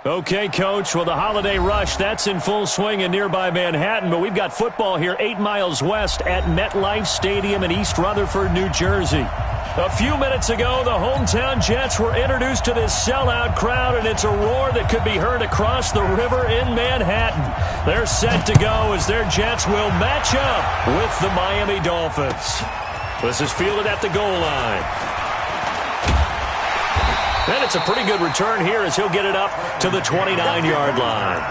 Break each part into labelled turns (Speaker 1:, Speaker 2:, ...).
Speaker 1: Okay, Coach. Well, the holiday rush, that's in full swing in nearby Manhattan, but we've got football here 8 miles west at MetLife Stadium in East Rutherford, New Jersey. A few minutes ago, the hometown Jets were introduced to this sellout crowd, and it's a roar that could be heard across the river in Manhattan. They're set to go as their Jets will match up with the Miami Dolphins. This is fielded at the goal line. And it's a pretty good return here as he'll get it up to the 29-yard line.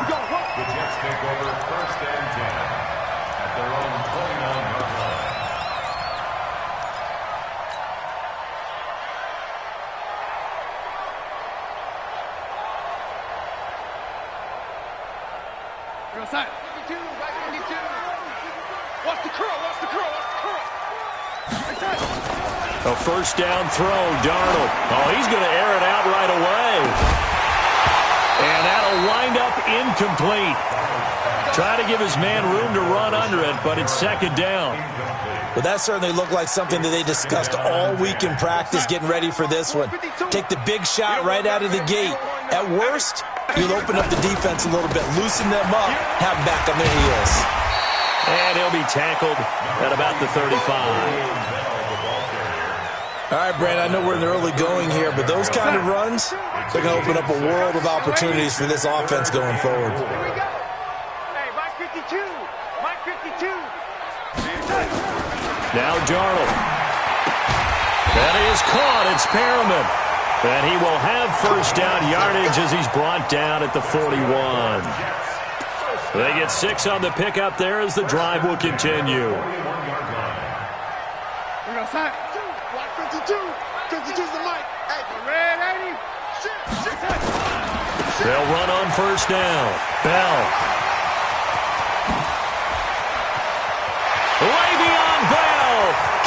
Speaker 2: The Jets take over 1st and 10 at their own 29-yard line.
Speaker 3: You're outside. 52, back 52. Watch the curl, watch the curl, watch the curl.
Speaker 1: A first down throw, Darnold. Oh, he's going to air it out right away. And that'll wind up incomplete. Try to give his man room to run under it, but it's 2nd down.
Speaker 4: Well, that certainly looked like something that they discussed all week in practice getting ready for this one. Take the big shot right out of the gate. At worst, you'll open up the defense a little bit, loosen them up, have them back on their heels.
Speaker 1: And he'll be tackled at about the 35.
Speaker 4: All right, Brandon, I know we're in the early going here, but those kind of runs, they're going to open up a world of opportunities for this offense going forward.
Speaker 3: Here we go. Hey, Mike 52. Mike 52.
Speaker 1: Now Darnold. That is caught. It's Perriman. And he will have first down yardage as he's brought down at the 41. They get 6 on the pickup there as the drive will continue.
Speaker 3: We're outside. 52. 52's the mic. Hey, red 80.
Speaker 1: They'll run on first down. Bell. Le'Veon Bell.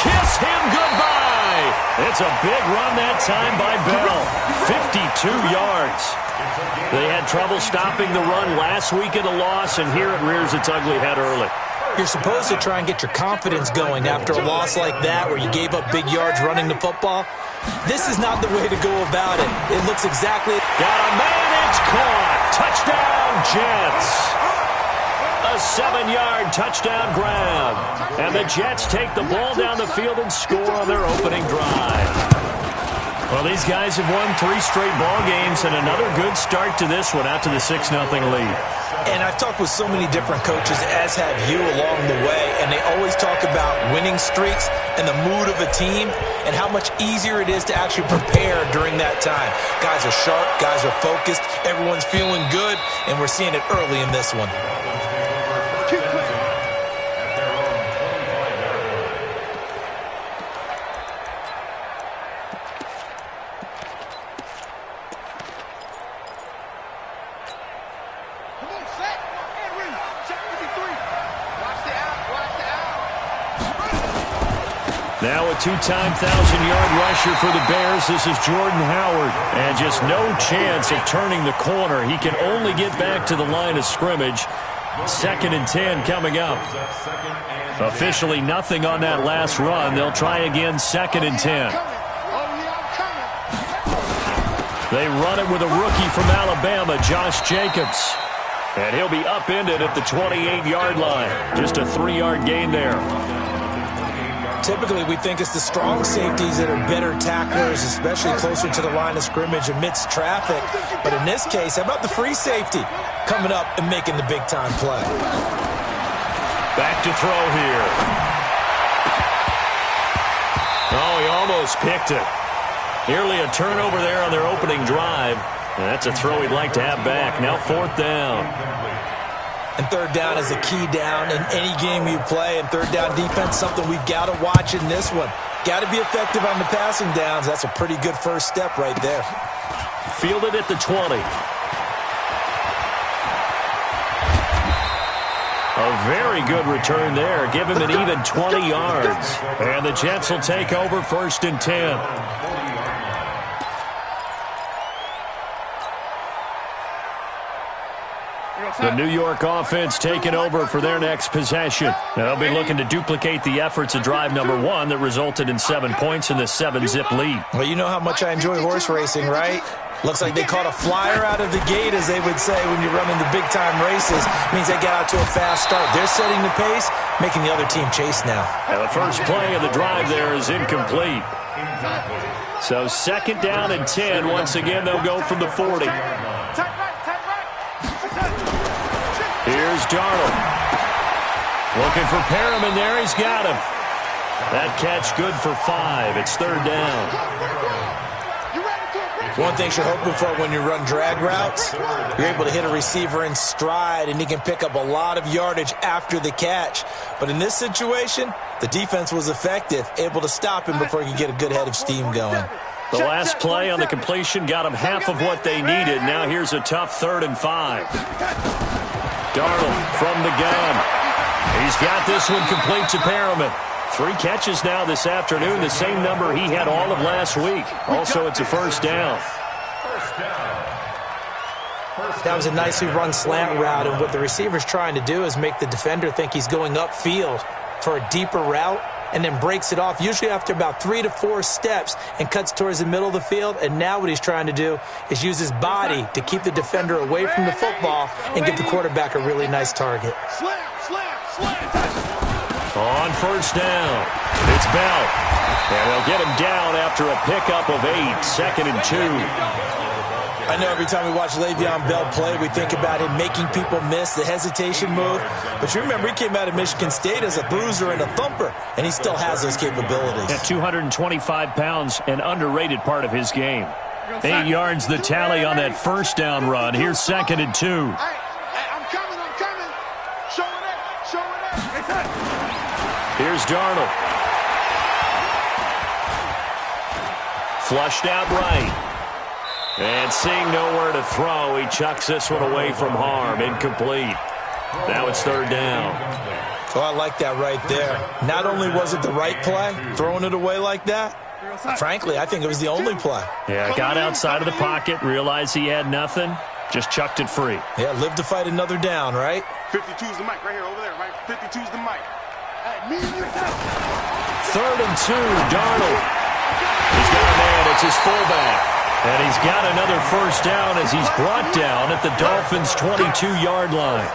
Speaker 1: Kiss him goodbye. It's a big run that time by Bell. 52 yards. They had trouble stopping the run last week in a loss, and here it rears its ugly head early.
Speaker 4: You're supposed to try and get your confidence going after a loss like that where you gave up big yards running the football. This is not the way to go about it. It looks exactly...
Speaker 1: Got a man, it's caught. Touchdown, Jets. A 7-yard touchdown grab. And the Jets take the ball down the field and score on their opening drive. Well, these guys have won 3 straight ball games and another good start to this one out to the 6-0 lead.
Speaker 4: And I've talked with so many different coaches, as have you, along the way, and they always talk about winning streaks and the mood of a team and how much easier it is to actually prepare during that time. Guys are sharp, guys are focused, everyone's feeling good, and we're seeing it early in this one.
Speaker 1: Now a 2-time 1,000-yard rusher for the Bears. This is Jordan Howard. And just no chance of turning the corner. He can only get back to the line of scrimmage. 2nd and 10 coming up. Officially nothing on that last run. They'll try again 2nd and 10. They run it with a rookie from Alabama, Josh Jacobs. And he'll be upended at the 28-yard line. Just a 3-yard gain there.
Speaker 4: Typically, we think it's the strong safeties that are better tacklers, especially closer to the line of scrimmage amidst traffic. But in this case, how about the free safety coming up and making the big-time play?
Speaker 1: Back to throw here. Oh, he almost picked it. Nearly a turnover there on their opening drive. And that's a throw he'd like to have back. Now 4th down.
Speaker 4: And 3rd down is a key down in any game you play. And 3rd down defense, something we've got to watch in this one. Got to be effective on the passing downs. That's a pretty good first step right there.
Speaker 1: Fielded at the 20. A very good return there. Give him an even 20 yards. And the Jets will take over 1st and 10. The New York offense taking over for their next possession. They'll be looking to duplicate the efforts of drive number 1 that resulted in 7 points in the 7-zip lead.
Speaker 4: Well, you know how much I enjoy horse racing, right? Looks like they caught a flyer out of the gate, as they would say when you're running the big-time races. Means they got out to a fast start. They're setting the pace, making the other team chase now.
Speaker 1: And the first play of the drive there is incomplete. So 2nd down and 10. Once again, they'll go from the 40. Here's Darnold. Looking for Perriman there. He's got him. That catch good for 5. It's 3rd down.
Speaker 4: One thing you're hoping for when you run drag routes, you're able to hit a receiver in stride, and he can pick up a lot of yardage after the catch. But in this situation, the defense was effective, able to stop him before he could get a good head of steam going.
Speaker 1: The last play on the completion got them half of what they needed. Now here's a tough 3rd and 5. Darnold from the gun. He's got this one complete to Perriman. 3 catches now this afternoon, the same number he had all of last week. Also, it's a 1st down.
Speaker 4: That was a nicely run slant route, and what the receiver's trying to do is make the defender think he's going upfield for a deeper route, and then breaks it off, usually after about 3 to 4 steps, and cuts towards the middle of the field. And now what he's trying to do is use his body to keep the defender away from the football and give the quarterback a really nice target.
Speaker 1: On 1st down, it's Bell. And they'll get him down after a pickup of 8, 2nd and 2.
Speaker 4: I know every time we watch Le'Veon Bell play, we think about him making people miss the hesitation move. But you remember, he came out of Michigan State as a bruiser and a thumper, and he still has those capabilities.
Speaker 1: At 225 pounds, an underrated part of his game. 8 yards the tally on that 1st down run. Here's 2nd and 2.
Speaker 3: I'm coming. Show it up.
Speaker 1: Here's Darnold. Flushed out right. And seeing nowhere to throw, he chucks this one away from harm. Incomplete. Now it's 3rd down.
Speaker 4: Oh, I like that right there. Not only was it the right play, throwing it away like that, frankly, I think it was the only play.
Speaker 1: Yeah, got outside of the pocket, realized he had nothing, just chucked it free.
Speaker 4: Yeah, live to fight another down, right?
Speaker 3: 52's the mic right here, over there, right? 52's the mic.
Speaker 1: 3rd and 2, Darnold. He's got a man, it's his fullback. And he's got another 1st down as he's brought down at the Dolphins' 22-yard line.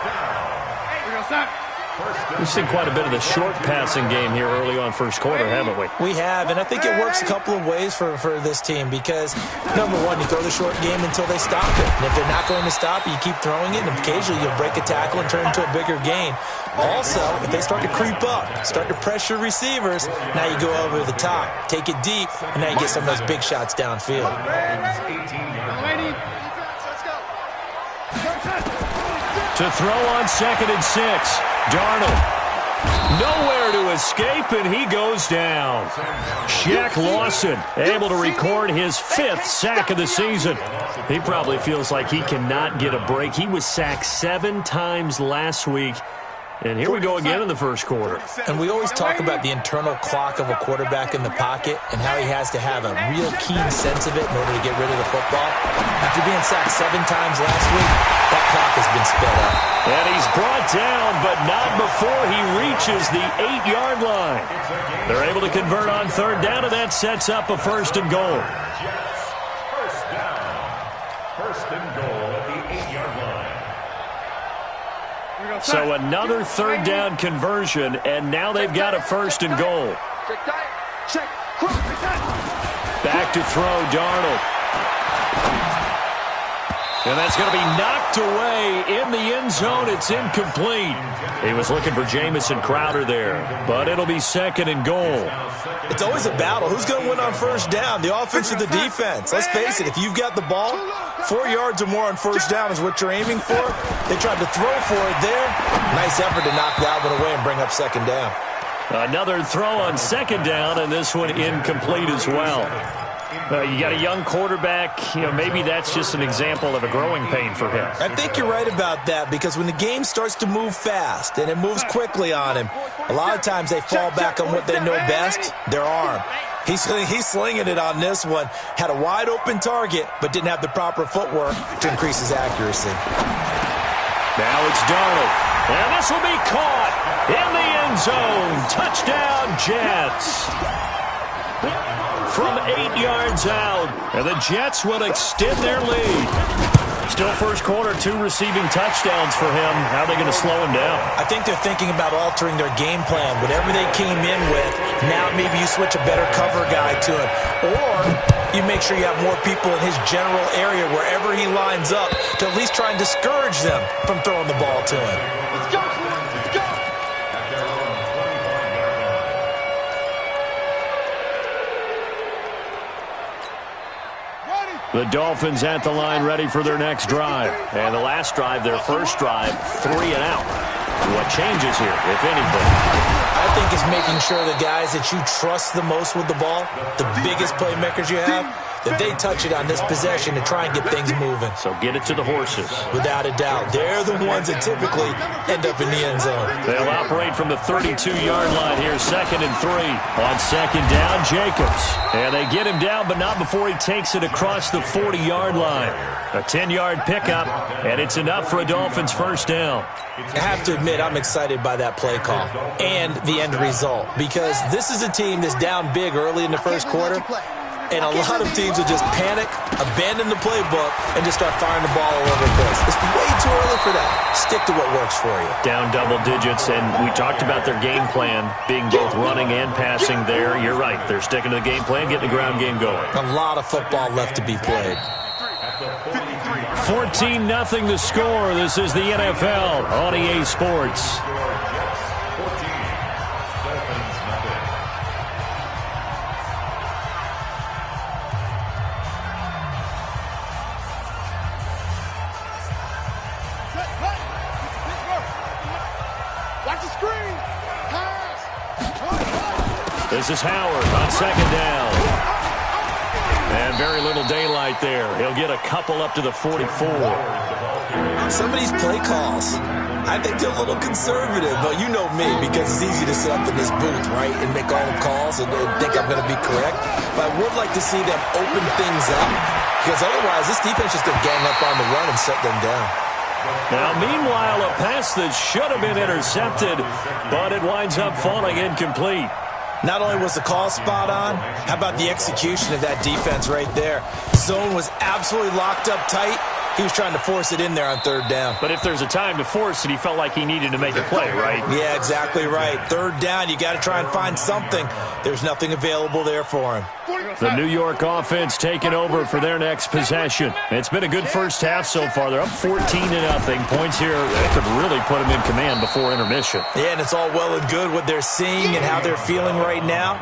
Speaker 1: We've seen quite a bit of the short passing game here early on 1st quarter, haven't we?
Speaker 4: We have, and I think it works a couple of ways for this team because, number one, you throw the short game until they stop it. And if they're not going to stop it, you keep throwing it, and occasionally you'll break a tackle and turn it into a bigger gain. Also, if they start to creep up, start to pressure receivers, now you go over the top, take it deep, and now you get some of those big shots downfield.
Speaker 1: To throw on 2nd and 6. Darnold. Nowhere to escape, and he goes down. Shaq Lawson able to record his 5th sack of the season. He probably feels like he cannot get a break. He was sacked 7 times last week. And here we go again in the 1st quarter.
Speaker 4: And we always talk about the internal clock of a quarterback in the pocket and how he has to have a real keen sense of it in order to get rid of the football. After being sacked 7 times last week, that clock has been sped up.
Speaker 1: And he's brought down, but not before he reaches the 8-yard line. They're able to convert on 3rd down, and that sets up a 1st and goal.
Speaker 2: First down. 1st and goal at the 8-yard line.
Speaker 1: So another 3rd down conversion, and now they've got a 1st and goal. Back to throw, Darnold. And that's going to be knocked away in the end zone. It's incomplete. He was looking for Jamison Crowder there, but it'll be 2nd and goal.
Speaker 4: It's always a battle. Who's going to win on 1st down, the offense or the defense? Let's face it, if you've got the ball, 4 yards or more on 1st down is what you're aiming for. They tried to throw for it there. Nice effort to knock that one away and bring up 2nd down.
Speaker 1: Another throw on 2nd down, and this one incomplete as well. You got a young quarterback, maybe that's just an example of a growing pain for him.
Speaker 4: I think you're right about that because when the game starts to move fast and it moves quickly on him, a lot of times they fall back on what they know best, their arm. He's slinging it on this one. Had a wide open target, but didn't have the proper footwork to increase his accuracy.
Speaker 1: Now it's Darnold. And this will be caught in the end zone. Touchdown, Jets. From 8 yards out. And the Jets will extend their lead. Still first quarter, 2 receiving touchdowns for him. How are they going to slow him down?
Speaker 4: I think they're thinking about altering their game plan. Whatever they came in with, now maybe you switch a better cover guy to him. Or you make sure you have more people in his general area wherever he lines up to at least try and discourage them from throwing the ball to him.
Speaker 3: Let's go. Let's go.
Speaker 1: The Dolphins at the line ready for their next drive. And the last drive, their first drive, 3 and out. What changes here, if anything?
Speaker 4: I think it's making sure the guys that you trust the most with the ball, the biggest playmakers you have, that they touch it on this possession to try and get things moving.
Speaker 1: So get it to the horses.
Speaker 4: Without a doubt. They're the ones that typically end up in the end zone.
Speaker 1: They'll operate from the 32-yard line here, 2nd and 3. On 2nd down, Jacobs. And they get him down, but not before he takes it across the 40-yard line. A 10-yard pickup, and it's enough for a Dolphins first down.
Speaker 4: I have to admit, I'm excited by that play call and the end result, because this is a team that's down big early in the first quarter, and a lot of teams will just panic, abandon the playbook, and just start firing the ball all over the place. It's way too early for that. Stick to what works for you.
Speaker 1: Down double digits, and we talked about their game plan being both running and passing there. You're right. They're sticking to the game plan, getting the ground game going.
Speaker 4: A lot of football left to be played.
Speaker 1: 14-0 the score. This is the NFL on EA Sports.
Speaker 3: Watch the screen. Pass.
Speaker 1: This is Howard on 2nd down. And very little daylight there. He'll get a couple up to the 44.
Speaker 4: Some of these play calls, I think they're a little conservative, but you know me, because it's easy to sit up in this booth, right, and make all the calls and think I'm going to be correct. But I would like to see them open things up, because otherwise this defense is going to gang up on the run and shut them down.
Speaker 1: Now, meanwhile, a pass that should have been intercepted, but it winds up falling incomplete.
Speaker 4: Not only was the call spot on, how about the execution of that defense right there? Zone was absolutely locked up tight. He was trying to force it in there on 3rd down.
Speaker 1: But if there's a time to force it, he felt like he needed to make a play, right?
Speaker 4: Yeah, exactly right. 3rd down, you got to try and find something. There's nothing available there for him.
Speaker 1: The New York offense taking over for their next possession. It's been a good first half so far. They're up 14-0. Points here that could really put them in command before intermission.
Speaker 4: Yeah, and it's all well and good what they're seeing and how they're feeling right now.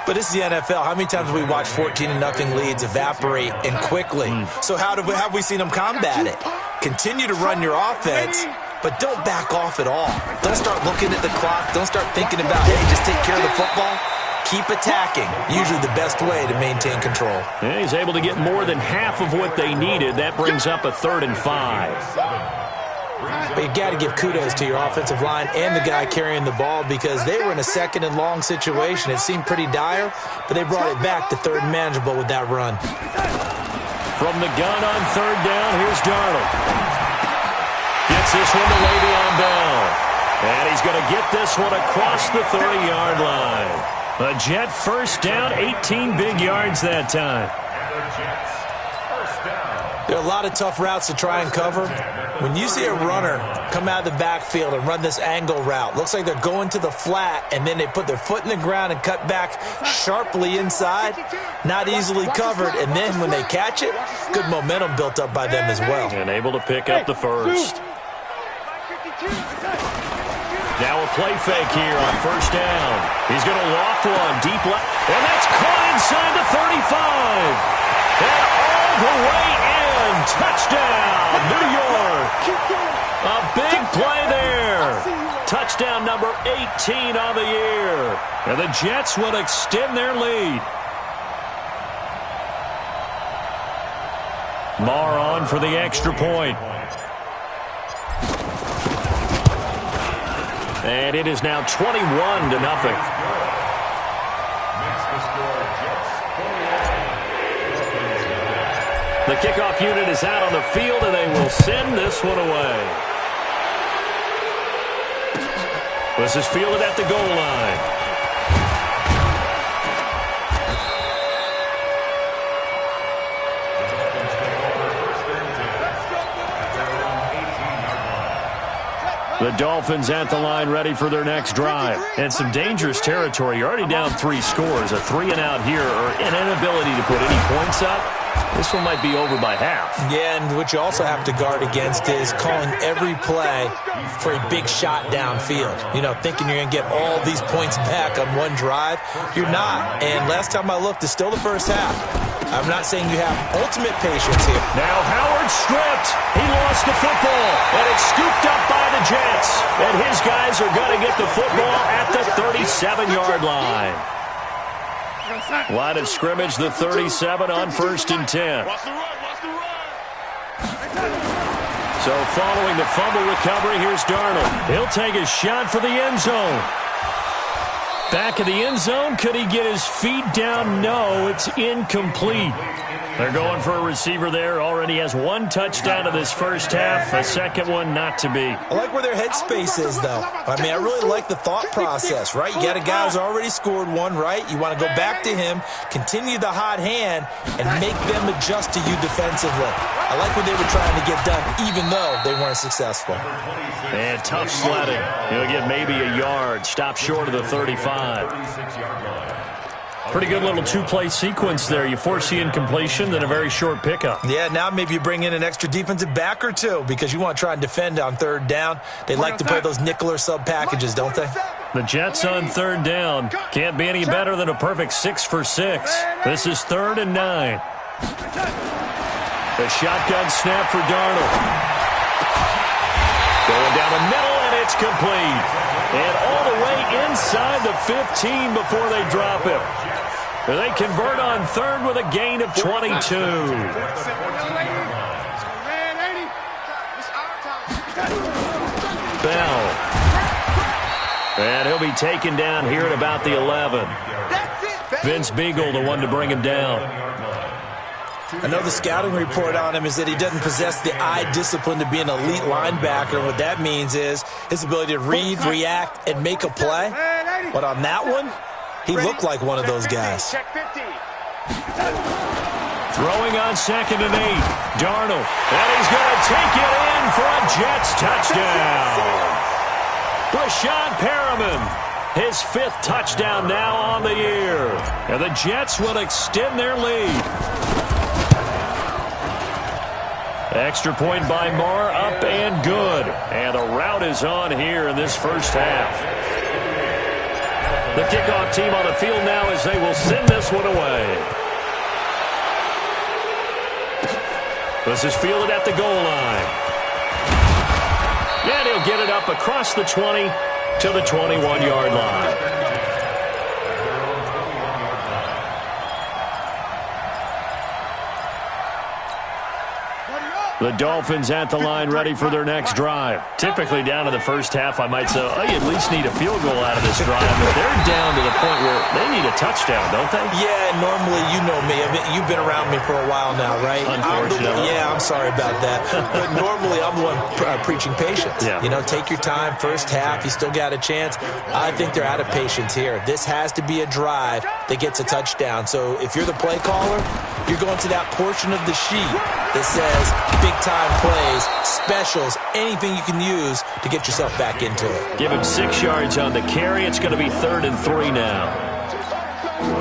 Speaker 4: But this is the NFL. How many times have we watched 14-0 leads evaporate and quickly? So have we seen them combat it? Continue to run your offense, but don't back off at all. Don't start looking at the clock. Don't start thinking about, hey, just take care of the football. Keep attacking. Usually the best way to maintain control.
Speaker 1: Yeah, he's able to get more than half of what they needed. That brings up a 3rd and 5.
Speaker 4: But you got to give kudos to your offensive line and the guy carrying the ball, because they were in a 2nd and long situation. It seemed pretty dire, but they brought it back to 3rd and manageable with that run.
Speaker 1: From the gun on 3rd down, here's Darnold. Gets this one to Le'Veon Bell. And he's going to get this one across the 30-yard line. A Jet first down, 18 big yards that time.
Speaker 4: There are a lot of tough routes to try and cover. When you see a runner come out of the backfield and run this angle route, looks like they're going to the flat, and then they put their foot in the ground and cut back sharply inside, not easily covered, and then when they catch it, good momentum built up by them as well.
Speaker 1: And able to pick up the first. Now a play fake here on 1st down. He's going to loft one deep left, and that's caught inside the 35. And all the way in. Touchdown, New York. A big play there. Touchdown number 18 on the year. And the Jets will extend their lead. Marr on for the extra point. And it is now 21-0. The kickoff unit is out on the field, and they will send this one away. This is fielded at the goal line. The Dolphins at the line ready for their next drive. And some dangerous territory. You're already down 3 scores. A 3-and-out here or an inability to put any points up. This one might be over by half.
Speaker 4: Yeah, and what you also have to guard against is calling every play for a big shot downfield. You know, thinking you're going to get all these points back on one drive. You're not. And last time I looked, it's still the first half. I'm not saying you have ultimate patience here.
Speaker 1: Now Howard stripped. He lost the football, and it's scooped up by the Jets. And his guys are going to get the football at the 37-yard line. Line of scrimmage, the 37 on 1st and 10. So following the fumble recovery, here's Darnold. He'll take a shot for the end zone. Back of the end zone. Could he get his feet down? No, it's incomplete. They're going for a receiver there. Already has 1 touchdown in this first half. A second one not to be.
Speaker 4: I like where their headspace is, though. I mean, I really like the thought process, right? You got a guy who's already scored 1, right? You want to go back to him, continue the hot hand, and make them adjust to you defensively. I like what they were trying to get done, even though they weren't successful.
Speaker 1: And tough sledding. He'll get maybe a yard. Stop short of the 35. Pretty good little 2-play sequence there. You force the incompletion, then a very short pickup.
Speaker 4: Yeah, now maybe you bring in an extra defensive back or 2 because you want to try and defend on 3rd down. They like to play those nickel or sub packages, don't they?
Speaker 1: The Jets on 3rd down. Can't be any better than a perfect 6 for 6. This is 3rd and 9. The shotgun snap for Darnold. Going down the middle, and it's complete. And all the way inside the 15 before they drop him. They convert on 3rd with a gain of 22. Bell. And he'll be taken down here at about the 11. Vince Beagle, the one to bring him down.
Speaker 4: I know the scouting report on him is that he doesn't possess the eye discipline to be an elite linebacker. What that means is his ability to read, react, and make a play. But on that one, he looked like one of those guys.
Speaker 1: Throwing on 2nd and 8. Darnold. And he's going to take it in for a Jets touchdown. Brashad Perriman. His 5th touchdown now on the year. And the Jets will extend their lead. Extra point by Marr, up and good. And the route is on here in this first half. The kickoff team on the field now as they will send this one away. This is fielded at the goal line. And he'll get it up across the 20 to the 21-yard line. The Dolphins at the line ready for their next drive. Typically down to the first half, I might say, oh, you at least need a field goal out of this drive. But they're down to the point where they need a touchdown, don't they?
Speaker 4: Yeah, normally, you know me. I mean, you've been around me for a while now, right?
Speaker 1: Unfortunately.
Speaker 4: I'm sorry about that. But normally, I'm the one preaching patience.
Speaker 1: Yeah.
Speaker 4: You know, take your time. First half, you still got a chance. I think they're out of patience here. This has to be a drive that gets a touchdown. So if you're the play caller, you're going to that portion of the sheet that says big-time plays, specials, anything you can use to get yourself back into it.
Speaker 1: Give him 6 yards on the carry. It's going to be 3rd and 3 now.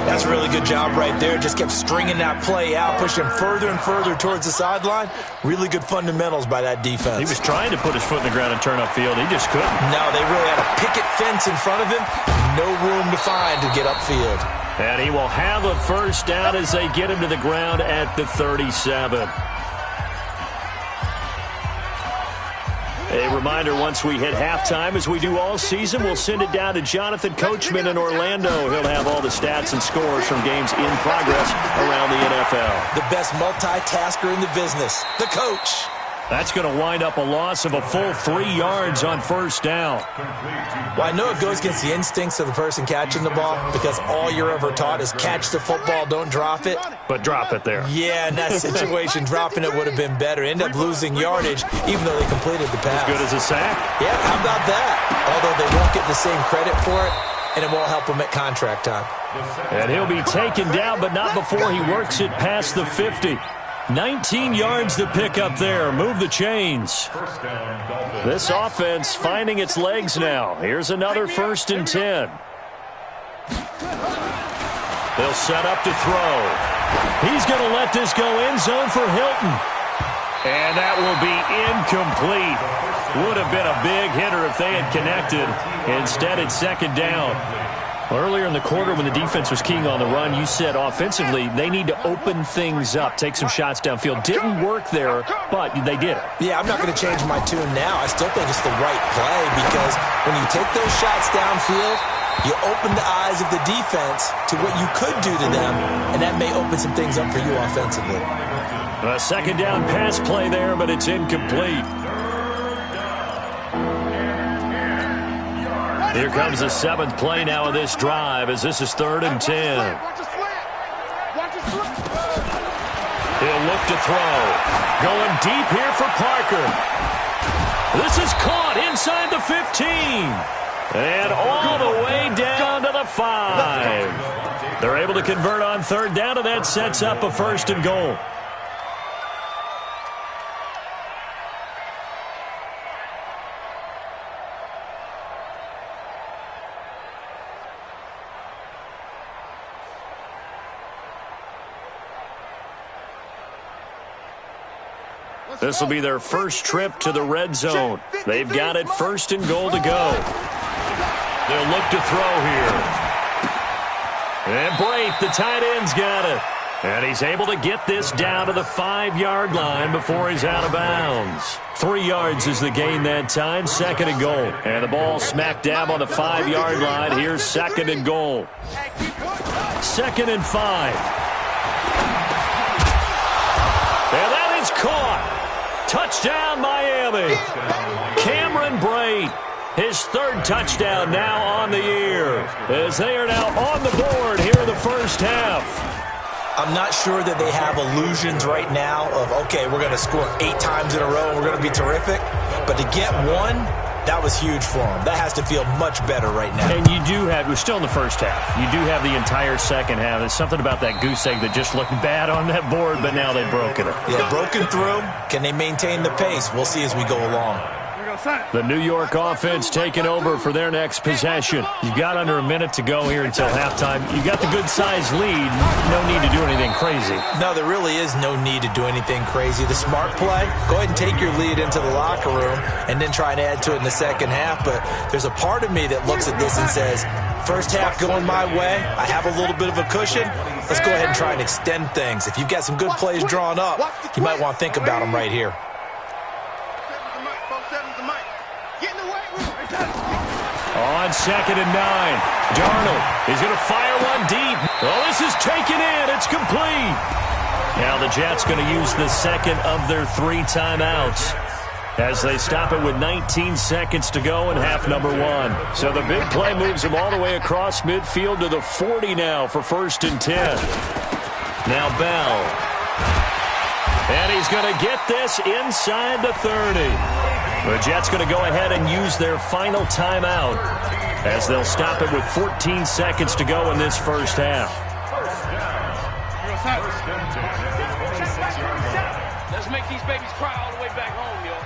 Speaker 4: That's a really good job right there. Just kept stringing that play out, pushing him further and further towards the sideline. Really good fundamentals by that defense.
Speaker 1: He was trying to put his foot in the ground and turn upfield. He just couldn't.
Speaker 4: No, they really had a picket fence in front of him. No room to find to get upfield.
Speaker 1: And he will have a first down as they get him to the ground at the 37. A reminder, once we hit halftime, as we do all season, we'll send it down to Jonathan Coachman in Orlando. He'll have all the stats and scores from games in progress around the NFL.
Speaker 4: The best multitasker in the business, the coach.
Speaker 1: That's going to wind up a loss of a full 3 yards on first down.
Speaker 4: Well, I know it goes against the instincts of the person catching the ball because all you're ever taught is catch the football, don't drop it.
Speaker 1: But drop it there.
Speaker 4: Yeah, in that situation, dropping it would have been better. End up losing yardage even though they completed the pass.
Speaker 1: As good as a sack?
Speaker 4: Yeah, how about that? Although they won't get the same credit for it, and it won't help him at contract time.
Speaker 1: And he'll be taken down, but not before he works it past the 50. 19 yards to pick up there. Move the chains. This offense finding its legs now. Here's another 1st and 10. They'll set up to throw. He's going to let this go end zone for Hilton. And that will be incomplete. Would have been a big hitter if they had connected. Instead, it's 2nd down. Earlier in the quarter when the defense was keying on the run, you said offensively they need to open things up, take some shots downfield. Didn't work there, but they did it.
Speaker 4: Yeah, I'm not going to change my tune now. I still think it's the right play because when you take those shots downfield, you open the eyes of the defense to what you could do to them, and that may open some things up for you offensively.
Speaker 1: A 2nd down pass play there, but it's incomplete. Here comes the 7th play now of this drive as this is 3rd and 10. He'll look to throw. Going deep here for Parker. This is caught inside the 15. And all the way down to the 5. They're able to convert on 3rd down, and that sets up a 1st and goal. This will be their first trip to the red zone. They've got it 1st and goal to go. They'll look to throw here. And Brate, the tight end's got it. And he's able to get this down to the 5-yard line before he's out of bounds. 3 yards is the gain that time, 2nd and goal. And the ball smack dab on the 5-yard line. Here's 2nd and goal. 2nd and 5. And that is caught. Touchdown, Miami. Cameron Brate, his 3rd touchdown now on the year, as they are now on the board here in the first half.
Speaker 4: I'm not sure that they have illusions right now of, okay, we're going to score 8 times in a row and we're going to be terrific. But to get one, that was huge for them. That has to feel much better right now.
Speaker 1: And you do have, we're still in the first half. You do have the entire second half. There's something about that goose egg that just looked bad on that board, but now they've broken it.
Speaker 4: Yeah, broken through. Can they maintain the pace? We'll see as we go along.
Speaker 1: The New York offense taking over for their next possession. You've got under a minute to go here until halftime. You got the good-sized lead. No need to do anything crazy.
Speaker 4: No, there really is no need to do anything crazy. The smart play, go ahead and take your lead into the locker room and then try and add to it in the second half. But there's a part of me that looks at this and says, first half going my way, I have a little bit of a cushion. Let's go ahead and try and extend things. If you've got some good plays drawn up, you might want to think about them right here.
Speaker 1: On 2nd and 9, Darnold is going to fire one deep. Oh, this is taken in. It's complete. Now the Jets going to use the 2nd of their 3 timeouts as they stop it with 19 seconds to go in half number 1. So the big play moves them all the way across midfield to the 40 now for 1st and 10. Now Bell. And he's going to get this inside the 30. The Jets going to go ahead and use their final timeout as they'll stop it with 14 seconds to go in this first half.
Speaker 3: Let's make these babies cry all the way back home, yo.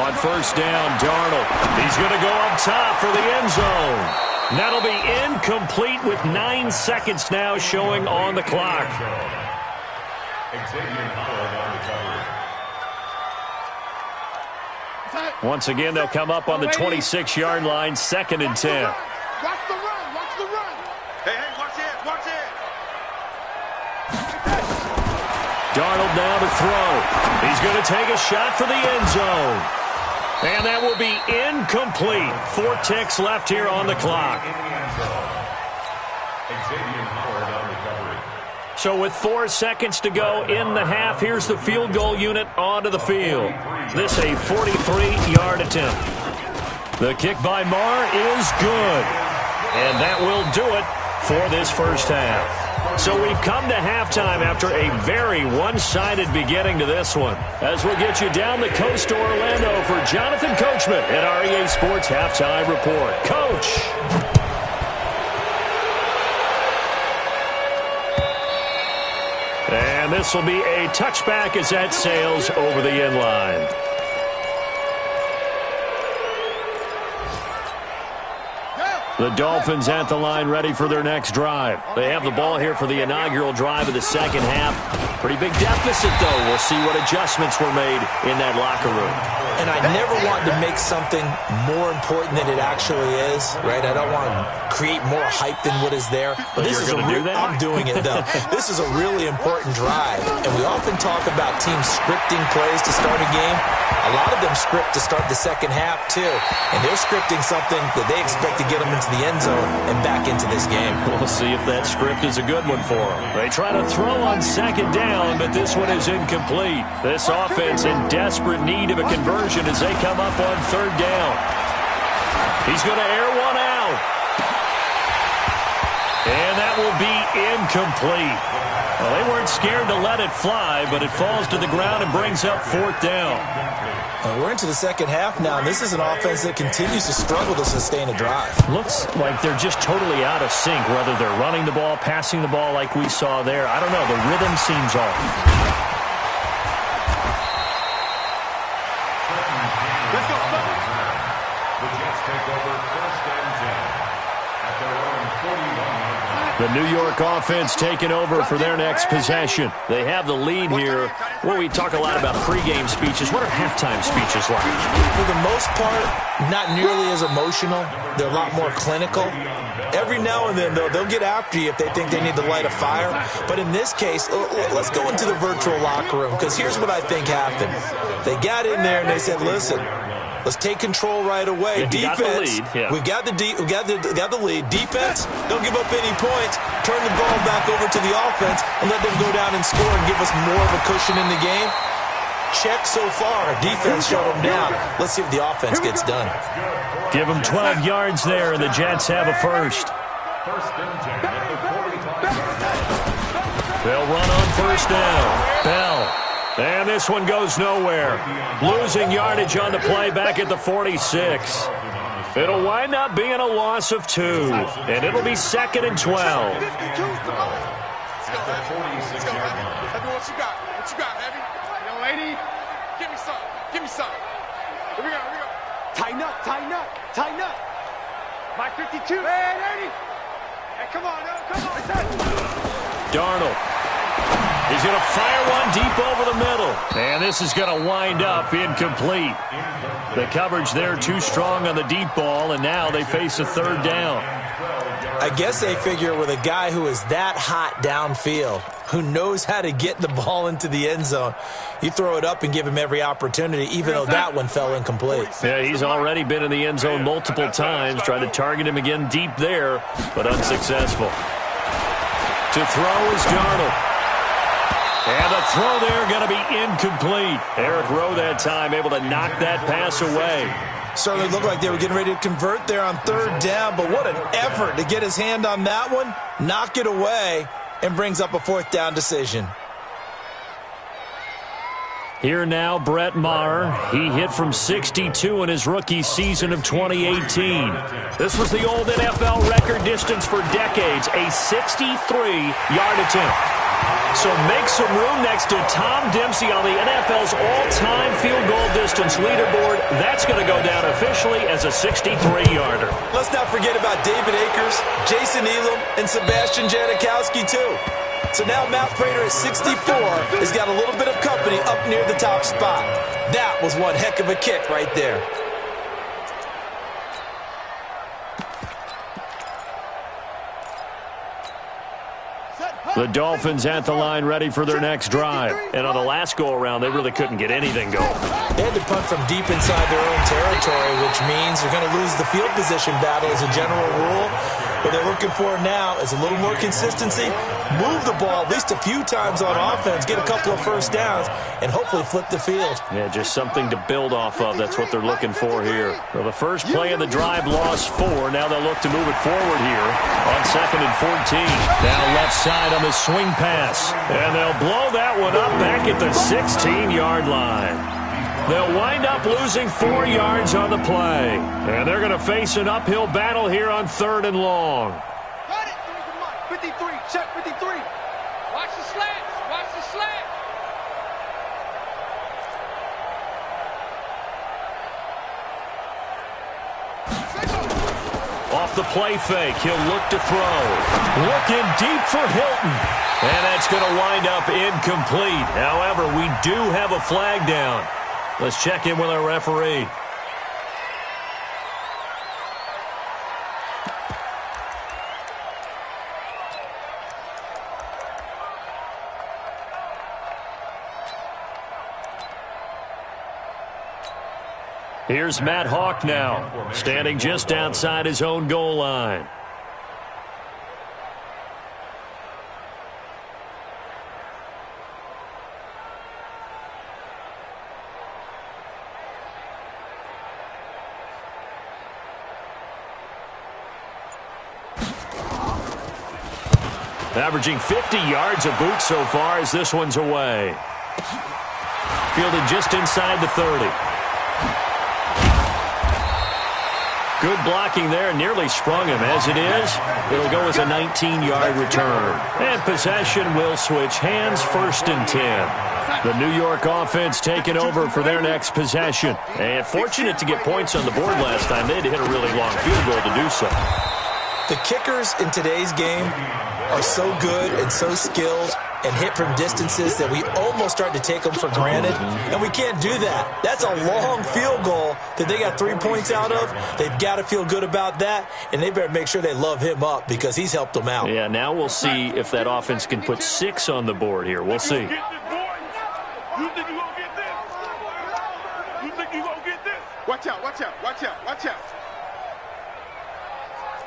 Speaker 1: On 1st down, Darnold. He's going to go up top for the end zone. That'll be incomplete with 9 seconds now showing on the clock. Once again, they'll come up on the 26-yard line, 2nd and 10.
Speaker 3: Watch the run, watch the run. Hey, watch it, watch it.
Speaker 1: Darnold now to throw. He's going to take a shot for the end zone. And that will be incomplete. 4 ticks left here on the clock. So with 4 seconds to go in the half, here's the field goal unit onto the field. This a 43-yard attempt. The kick by Marr is good. And that will do it for this first half. So we've come to halftime after a very one-sided beginning to this one. As we'll get you down the coast to Orlando for Jonathan Coachman at REA Sports Halftime Report. Coach! And this will be a touchback as that sails over the end line. The Dolphins at the line ready for their next drive. They have the ball here for the inaugural drive of the second half. Pretty big deficit, though. We'll see what adjustments were made in that locker room.
Speaker 4: And I never want to make something more important than it actually is, right? I don't want to create more hype than what is there. But this is I'm doing it, though. This is a really important drive. And we often talk about teams scripting plays to start a game. A lot of them script to start the second half, too. And they're scripting something that they expect to get them into the end zone and back into this game.
Speaker 1: We'll see if that script is a good one for them. They try to throw on second down, but this one is incomplete. This offense in desperate need of a conversion as they come up on third down. He's going to air one out. And that will be incomplete. Well, they weren't scared to let it fly, but it falls to the ground and brings up fourth down.
Speaker 4: We're into the second half now, and this is an offense that continues to struggle to sustain a drive.
Speaker 1: Looks like they're just totally out of sync, whether they're running the ball, passing the ball like we saw there. I don't know. The rhythm seems off.
Speaker 3: Let's go.
Speaker 2: The Jets take over first and 10 at their own 41-yard line.
Speaker 1: The New York offense taking over for their next possession. They have the lead here. Well, we talk a lot about pregame speeches. What are halftime speeches like?
Speaker 4: For the most part, not nearly as emotional. They're a lot more clinical. Every now and then, though, they'll get after you if they think they need to light a fire. But in this case, let's go into the virtual locker room, because here's what I think happened. They got in there and they said, listen, let's take control right away. Defense, we've got the lead. Defense, don't give up any points. Turn the ball back over to the offense and let them go down and score and give us more of a cushion in the game. Check so far. Defense shut them down. Let's see if the offense gets done.
Speaker 1: Give them 12 yards there, and the Jets have a first.
Speaker 2: First and 10 at the 45.
Speaker 1: They'll run on first down. Bell. And this one goes nowhere. Losing yardage on the play back at the 46. It'll wind up being a loss of 2, and it'll be second and 12.
Speaker 2: At the 46-yard line.
Speaker 3: Heavy, what you got? What you got, Heavy? Young lady, give me some. Give me some. Here we go. Tighten up. My 52. Hey, come on.
Speaker 1: Darnold. He's going to fire one deep over the middle. And this is going to wind up incomplete. The coverage there too strong on the deep ball, and now they face a third down.
Speaker 4: I guess they figure with a guy who is that hot downfield, who knows how to get the ball into the end zone, you throw it up and give him every opportunity, even though that one fell incomplete.
Speaker 1: Yeah, he's already been in the end zone multiple times, trying to target him again deep there, but unsuccessful. To throw is Darnold. And the throw there going to be incomplete. Eric Rowe that time able to knock that pass away.
Speaker 4: Certainly looked like they were getting ready to convert there on third down, but what an effort to get his hand on that one, knock it away, and brings up a fourth down decision.
Speaker 1: Here now, Brett Maher. He hit from 62 in his rookie season of 2018. This was the old NFL record distance for decades, a 63-yard attempt. So make some room next to Tom Dempsey on the NFL's all-time field goal distance leaderboard. That's going to go down officially as a 63-yarder.
Speaker 4: Let's not forget about David Akers, Jason Elam, and Sebastian Janikowski, too. So now Matt Prater at 64 has got a little bit of company up near the top spot. That was one heck of a kick right there.
Speaker 1: The Dolphins at the line ready for their next drive. And on the last go-around, they really couldn't get anything going.
Speaker 4: They had to punt from deep inside their own territory, which means they're going to lose the field position battle as a general rule. What they're looking for now is a little more consistency, move the ball at least a few times on offense, get a couple of first downs, and hopefully flip the field.
Speaker 1: Yeah, just something to build off of. That's what they're looking for here. Well, the first play of the drive lost 4. Now they'll look to move it forward here on 2nd and 14. Now left side on the swing pass. And they'll blow that one up back at the 16-yard line. They'll wind up losing 4 yards on the play. And they're going to face an uphill battle here on 3rd and long.
Speaker 3: Got it. 53. Check 53. Watch the slants. Watch the slant.
Speaker 1: Off the play fake, he'll look to throw. Looking deep for Hilton. And that's going to wind up incomplete. However, we do have a flag down. Let's check in with our referee. Here's Matt Hawk now, standing just outside his own goal line. Averaging 50 yards a boot so far as this one's away. Fielded just inside the 30. Good blocking there, nearly sprung him. As it is, it'll go as a 19-yard return. And possession will switch hands, 1st and 10. The New York offense taking over for their next possession. And fortunate to get points on the board last time. They had to hit a really long field goal to do so.
Speaker 4: The kickers in today's game are so good and so skilled and hit from distances that we almost start to take them for granted, and we can't do that. That's a long field goal that they got 3 points out of. They've got to feel good about that, and they better make sure they love him up because he's helped them out.
Speaker 1: Yeah, now we'll see if that offense can put 6 on the board here. We'll see.
Speaker 3: You think you gonna get this? You think you gonna get this? Watch out, watch out, watch out, watch out.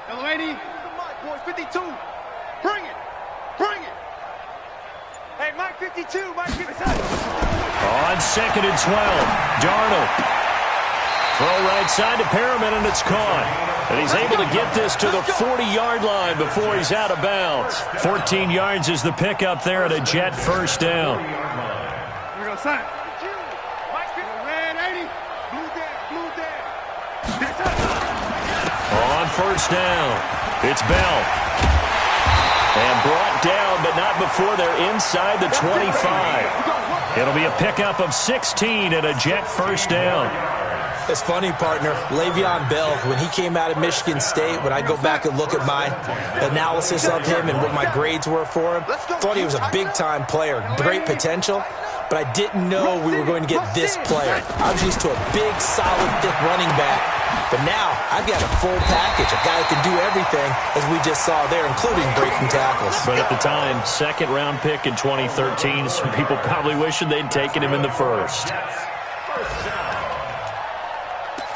Speaker 3: Young lady, boy, 52. Bring it, bring it. Hey, Mike 52, Mike 52.
Speaker 1: On 2nd and 12, Darnold. Throw right side to Perriman, and it's caught. And he's able to get this to the 40-yard line before he's out of bounds. 14 yards is the pickup there at a Jet first down.
Speaker 3: Here we go, son. Mike 50. Red 80. Blue down.
Speaker 1: On 1st down, it's Bell. And brought down, but not before they're inside the 25. It'll be a pickup of 16 and a Jet first down.
Speaker 4: It's funny, partner. Le'Veon Bell, when he came out of Michigan State, when I go back and look at my analysis of him and what my grades were for him, thought he was a big-time player, great potential, but I didn't know we were going to get this player. I was used to a big, solid, thick running back. But now, I've got a full package, a guy that can do everything, as we just saw there, including breaking tackles.
Speaker 1: But at the time, 2nd-round pick in 2013, some people probably wishing they'd taken him in the 1st.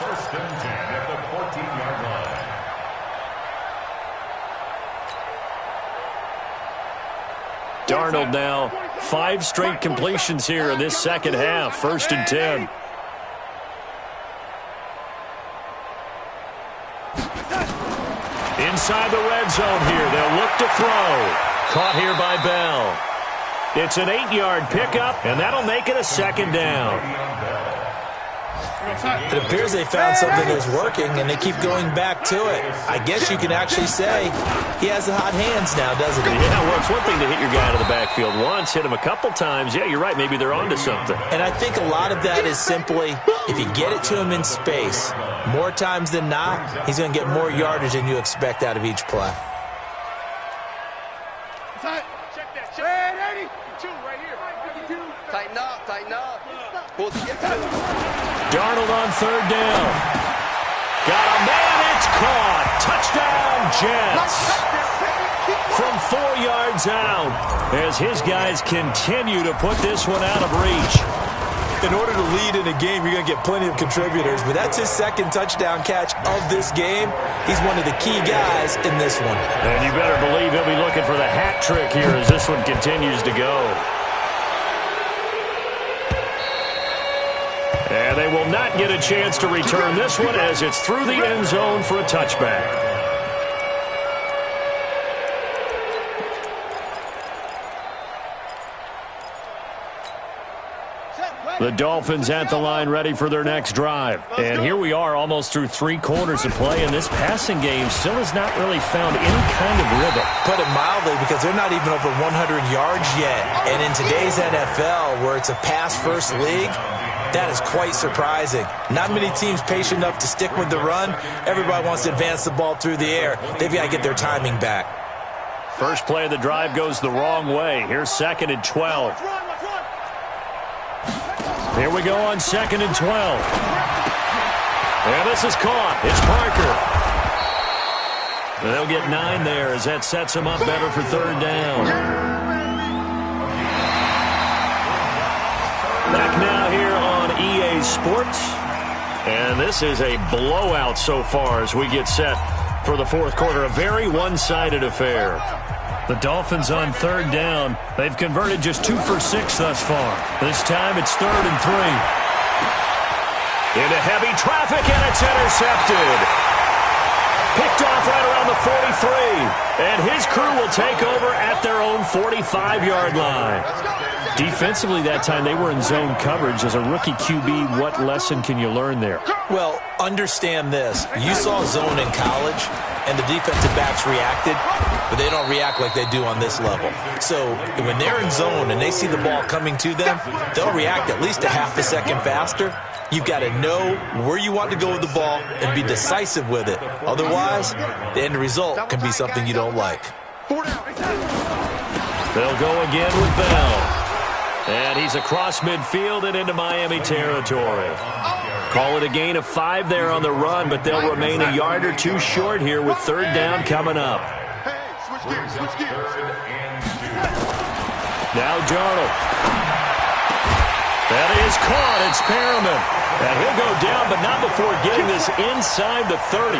Speaker 2: 1st and 10 at the 14-yard line.
Speaker 1: Darnold now, 5 straight completions here in this second half, 1st and 10. Inside the red zone here. They'll look to throw. Caught here by Bell. It's an 8-yard pickup, and that'll make it a 2nd down.
Speaker 4: It appears they found something that's working, and they keep going back to it. I guess you can actually say he has the hot hands now, doesn't he?
Speaker 1: Yeah, well, it's one thing to hit your guy out of the backfield once, hit him a couple times. Yeah, you're right. Maybe they're onto something.
Speaker 4: And I think a lot of that is simply if you get it to him in space, more times than not, he's going to get more yardage than you expect out of each play.
Speaker 3: Check that. Red 80. 2 right here. 52. Tighten up, tighten up.
Speaker 1: Darnold on 3rd down. Got a man, it's caught. Touchdown, Jets. From 4 yards out, as his guys continue to put this one out of reach.
Speaker 4: In order to lead in a game, you're going to get plenty of contributors, but that's his second touchdown catch of this game. He's one of the key guys in this one.
Speaker 1: And you better believe he'll be looking for the hat trick here as this one continues to go. And they will not get a chance to return this one as it's through the end zone for a touchback. The Dolphins at the line ready for their next drive. And here we are almost through 3 quarters of play, and this passing game still has not really found any kind of rhythm.
Speaker 4: Put it mildly, because they're not even over 100 yards yet. And in today's NFL, where it's a pass-first league, that is quite surprising. Not many teams patient enough to stick with the run. Everybody wants to advance the ball through the air. They've got to get their timing back.
Speaker 1: First play of the drive goes the wrong way. Here's 2nd and 12. Here we go on 2nd and 12. And this is caught. It's Parker. They'll get 9 there as that sets them up better for 3rd down. Back now here on EA Sports. And this is a blowout so far as we get set for the 4th quarter. A very one-sided affair. The Dolphins on 3rd down. They've converted just 2 for 6 thus far. This time it's 3rd and 3. Into heavy traffic, and it's intercepted. Picked off right around the 43. And his crew will take over at their own 45-yard line. Defensively that time, they were in zone coverage. As a rookie QB, what lesson can you learn there?
Speaker 4: Well, understand this. You saw zone in college, and the defensive backs reacted, but they don't react like they do on this level. So when they're in zone and they see the ball coming to them, they'll react at least a half a second faster. You've got to know where you want to go with the ball and be decisive with it. Otherwise, the end result can be something you don't like.
Speaker 1: They'll go again with Bell. And he's across midfield and into Miami territory. Call it a gain of 5 there on the run, but they'll remain a yard or 2 short here with 3rd down coming up. Now Darnold. That is caught. It's Perriman. And he'll go down, but not before getting this inside the 30.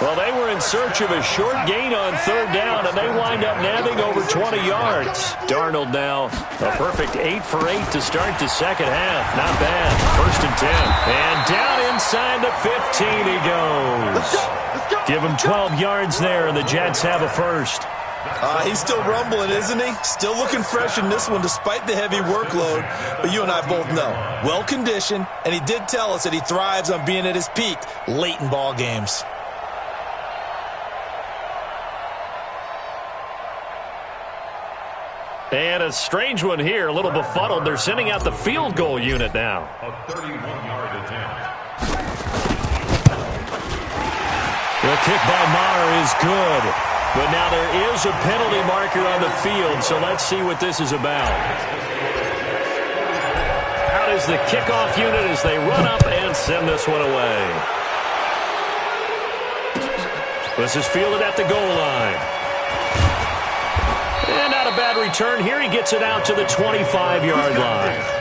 Speaker 1: Well, they were in search of a short gain on 3rd down, and they wind up nabbing over 20 yards. Darnold now a perfect 8 for 8 to start the 2nd half. Not bad. 1st and 10. And down inside the 15 he goes. Give him 12 yards there, and the Jets have a first.
Speaker 4: He's still rumbling, isn't he? Still looking fresh in this one despite the heavy workload. But you and I both know, well-conditioned, and he did tell us that he thrives on being at his peak late in ball games.
Speaker 1: And a strange one here, a little befuddled. They're sending out the field goal unit now.
Speaker 2: A 31-yard attempt.
Speaker 1: The kick by Maher is good. But now there is a penalty marker on the field, so let's see what this is about. Out is the kickoff unit as they run up and send this one away. This is fielded at the goal line. And not a bad return here. He gets it out to the 25-yard line.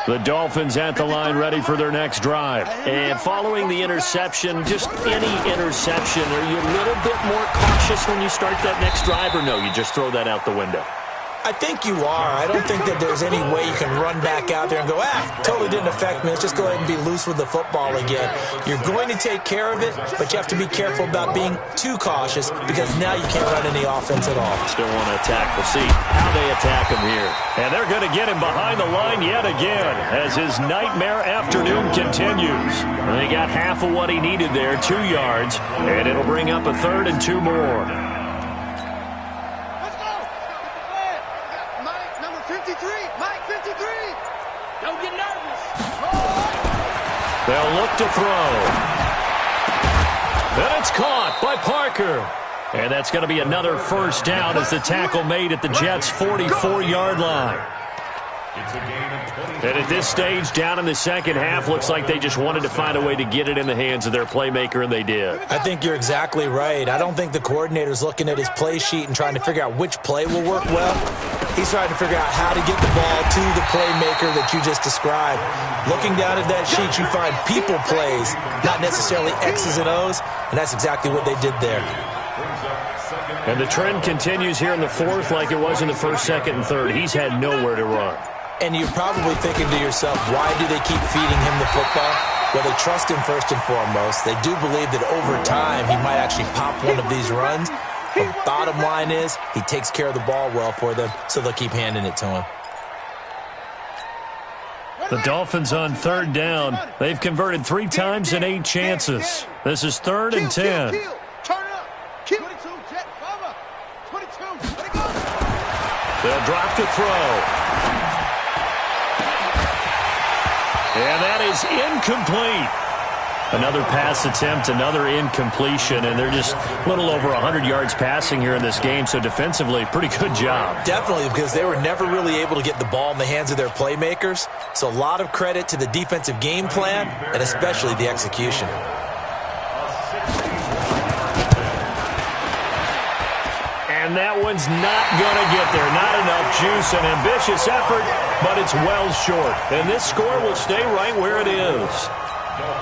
Speaker 1: The Dolphins at the line ready for their next drive. And following the interception, just any interception, are you a little bit more cautious when you start that next drive, or no, you just throw that out the window?
Speaker 4: I think you are. I don't think that there's any way you can run back out there and go, totally didn't affect me. Let's just go ahead and be loose with the football again. You're going to take care of it, but you have to be careful about being too cautious because now you can't run any offense at all.
Speaker 1: Still want to attack. We'll see how they attack him here. And they're going to get him behind the line yet again as his nightmare afternoon continues. They got half of what he needed there, 2 yards, and it'll bring up a 3rd and 2 more. They'll look to throw. And it's caught by Parker. And that's going to be another 1st down as the tackle made at the Jets' 44-yard line.
Speaker 2: It's a gain of 20.
Speaker 1: And at this stage, down in the second half, looks like they just wanted to find a way to get it in the hands of their playmaker, and they did.
Speaker 4: I think you're exactly right. I don't think the coordinator's looking at his play sheet and trying to figure out which play will work well. He's trying to figure out how to get the ball to the playmaker that you just described. Looking down at that sheet, you find people plays, not necessarily X's and O's, and that's exactly what they did there.
Speaker 1: And the trend continues here in the fourth like it was in the first, second, and third. He's had nowhere to run.
Speaker 4: And you're probably thinking to yourself, why do they keep feeding him the football? Well, they trust him first and foremost. They do believe that over time he might actually pop one of these runs. The bottom line is he takes care of the ball well for them, so they'll keep handing it to him.
Speaker 1: The Dolphins on third down. They've converted 3 times in 8 chances. This is 3rd and 10.
Speaker 3: Turn up. 22, jet, cover. 22, let it go.
Speaker 1: They'll drop to throw. And that is incomplete. Another pass attempt, another incompletion, and they're just a little over 100 yards passing here in this game, so defensively, pretty good job.
Speaker 4: Definitely, because they were never really able to get the ball in the hands of their playmakers, so a lot of credit to the defensive game plan and especially the execution.
Speaker 1: And that one's not going to get there. Not enough juice, an ambitious effort, but it's well short. And this score will stay right where it is.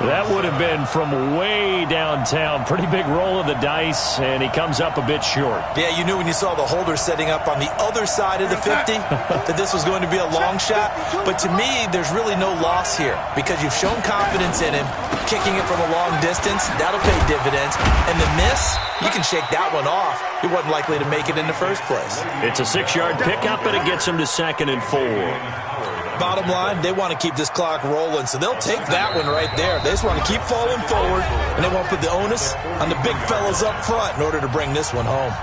Speaker 1: That would have been from way downtown. Pretty big roll of the dice, and he comes up a bit short.
Speaker 4: Yeah, you knew when you saw the holder setting up on the other side of the 50 that this was going to be a long shot. But to me, there's really no loss here because you've shown confidence in him. Kicking it from a long distance, that'll pay dividends. And the miss, you can shake that one off. He wasn't likely to make it in the first place.
Speaker 1: It's a 6-yard pickup, and it gets him to 2nd and 4.
Speaker 4: Bottom line, they want to keep this clock rolling, so they'll take that one right there. They just want to keep falling forward, and they won't put the onus on the big fellas up front in order to bring this one home.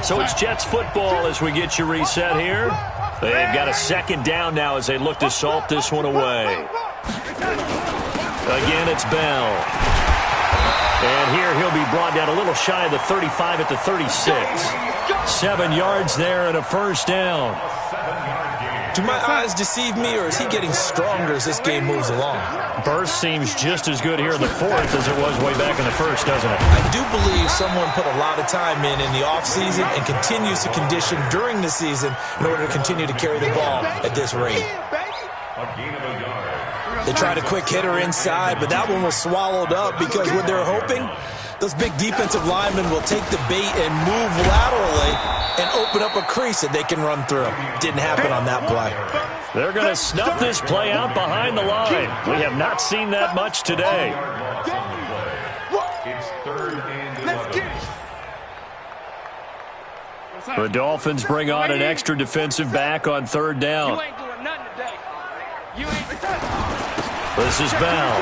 Speaker 1: So it's Jets football as we get you reset here. They've got a 2nd down now as they look to salt this one away. Again, it's Bell. And here he'll be brought down a little shy of the 35 at the 36. 7 yards there and a 1st down.
Speaker 4: Do my eyes deceive me, or is he getting stronger as this game moves along?
Speaker 1: Burst seems just as good here in the 4th as it was way back in the 1st, doesn't it?
Speaker 4: I do believe someone put a lot of time in the offseason and continues to condition during the season in order to continue to carry the ball at this rate. They tried a quick hitter inside, but that one was swallowed up because what they're hoping, those big defensive linemen will take the bait and move laterally and open up a crease that they can run through. Didn't happen on that play.
Speaker 1: They're going to snuff this play out behind the line. We have not seen that much today.
Speaker 2: It's 3rd and 11.
Speaker 1: The Dolphins bring on an extra defensive back on 3rd down.
Speaker 3: You ain't doing nothing today. You ain't.
Speaker 1: This is Bell.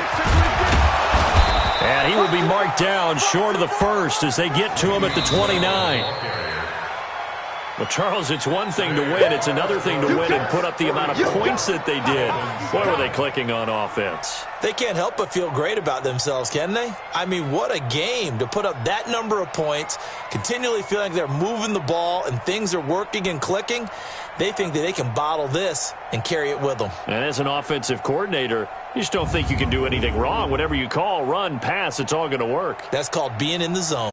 Speaker 1: And he will be marked down short of the 1st as they get to him at the 29. Well, Charles, it's one thing to win. It's another thing to win and put up the amount of points that they did. Boy, were they clicking on offense.
Speaker 4: They can't help but feel great about themselves, can they? I mean, what a game to put up that number of points, continually feeling like they're moving the ball and things are working and clicking. They think that they can bottle this and carry it with them.
Speaker 1: And as an offensive coordinator, you just don't think you can do anything wrong. Whatever you call, run, pass, it's all going to work.
Speaker 4: That's called being in the zone.